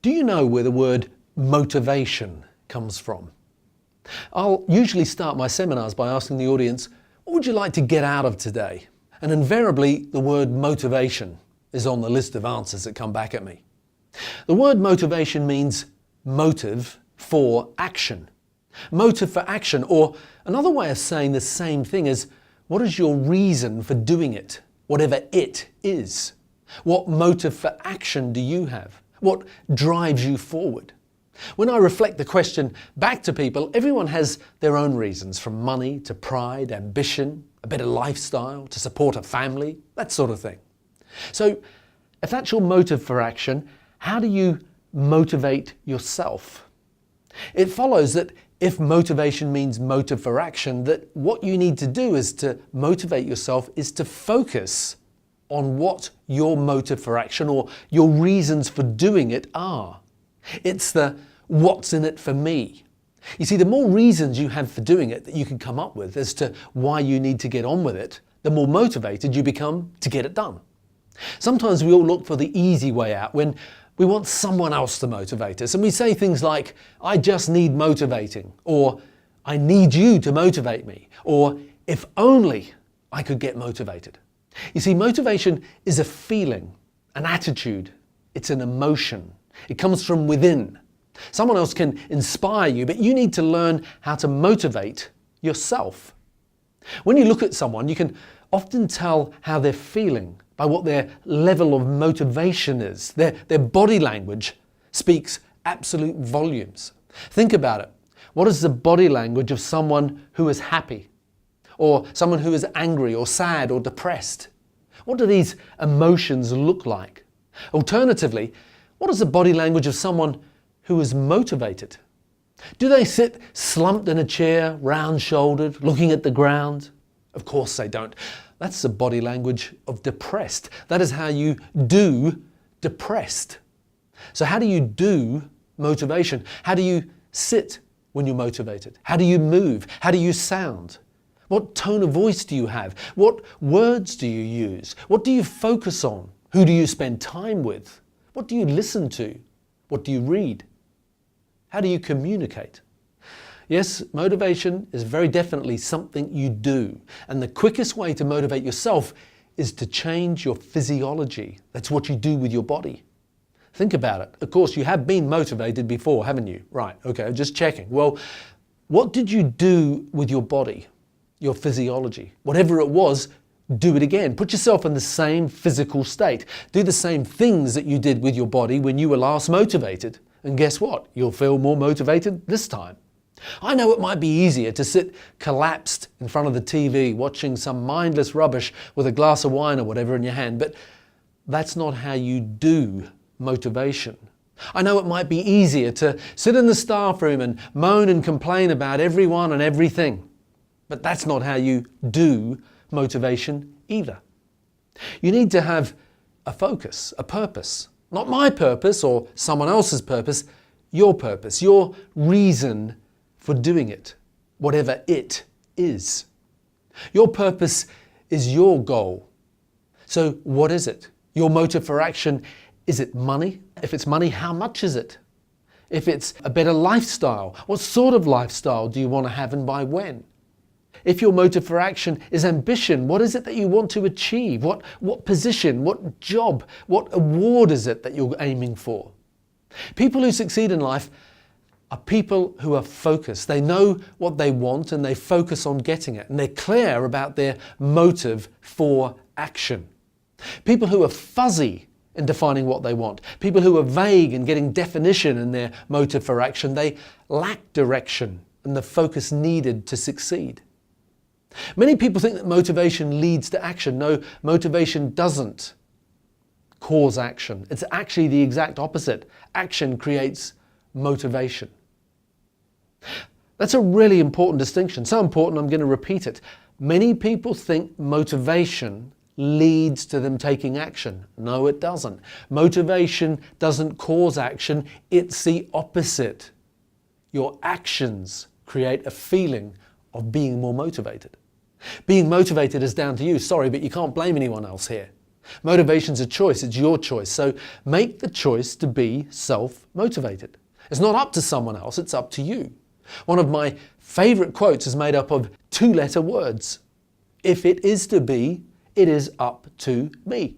Do you know where the word motivation comes from? I'll usually start my seminars by asking the audience, what would you like to get out of today? And invariably, the word motivation is on the list of answers that come back at me. The word motivation means motive for action. Motive for action, or another way of saying the same thing is, what is your reason for doing it, whatever it is? What motive for action do you have? What drives you forward? When I reflect the question back to people, everyone has their own reasons, from money to pride, ambition, a better lifestyle, to support a family, that sort of thing. So, if that's your motive for action, how do you motivate yourself? It follows that if motivation means motive for action, that what you need to do is to motivate yourself is to focus on what your motive for action or your reasons for doing it are. It's the what's in it for me. You see, the more reasons you have for doing it that you can come up with as to why you need to get on with it, the more motivated you become to get it done. Sometimes we all look for the easy way out when we want someone else to motivate us, and we say things like, I just need motivating, or I need you to motivate me, or if only I could get motivated. You see, motivation is a feeling, an attitude, it's an emotion. It comes from within. Someone else can inspire you, but you need to learn how to motivate yourself. When you look at someone, you can often tell how they're feeling by what their level of motivation is. Their body language speaks absolute volumes. Think about it. What is the body language of someone who is happy? Or someone who is angry or sad or depressed? What do these emotions look like? Alternatively, what is the body language of someone who is motivated? Do they sit slumped in a chair, round-shouldered, looking at the ground? Of course they don't. That's the body language of depressed. That is how you do depressed. So how do you do motivation? How do you sit when you're motivated? How do you move? How do you sound? What tone of voice do you have? What words do you use? What do you focus on? Who do you spend time with? What do you listen to? What do you read? How do you communicate? Yes, motivation is very definitely something you do. And the quickest way to motivate yourself is to change your physiology. That's what you do with your body. Think about it. Of course, you have been motivated before, haven't you? Right, okay, just checking. Well, what did you do with your body, your physiology? Whatever it was, do it again. Put yourself in the same physical state. Do the same things that you did with your body when you were last motivated. And guess what? You'll feel more motivated this time. I know it might be easier to sit collapsed in front of the TV watching some mindless rubbish with a glass of wine or whatever in your hand, but that's not how you do motivation. I know it might be easier to sit in the staff room and moan and complain about everyone and everything, but that's not how you do motivation either. You need to have a focus, a purpose. Not my purpose or someone else's purpose, your reason for doing it, whatever it is. Your purpose is your goal. So what is it? Your motive for action, is it money? If it's money, how much is it? If it's a better lifestyle, what sort of lifestyle do you want to have and by when? If your motive for action is ambition, what is it that you want to achieve? What position, what job, what award is it that you're aiming for? People who succeed in life are people who are focused. They know what they want and they focus on getting it. And they're clear about their motive for action. People who are fuzzy in defining what they want. People who are vague in getting definition in their motive for action. They lack direction and the focus needed to succeed. Many people think that motivation leads to action. No, motivation doesn't cause action. It's actually the exact opposite. Action creates motivation. That's a really important distinction. So important, I'm going to repeat it. Many people think motivation leads to them taking action. No, it doesn't. Motivation doesn't cause action. It's the opposite. Your actions create a feeling of being more motivated. Being motivated is down to you. Sorry, but you can't blame anyone else here. Motivation's a choice, it's your choice. So make the choice to be self-motivated. It's not up to someone else, it's up to you. One of my favourite quotes is made up of 2-letter words. If it is to be, it is up to me.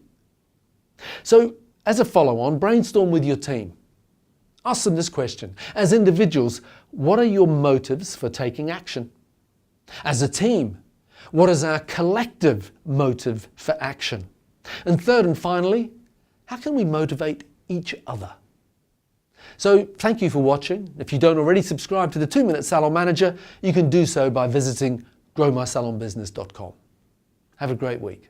So as a follow-on, brainstorm with your team. Ask them this question. As individuals, what are your motives for taking action? As a team, what is our collective motive for action? And third and finally, how can we motivate each other? So thank you for watching. If you don't already subscribe to the 2-Minute Salon Manager, you can do so by visiting growmysalonbusiness.com. Have a great week.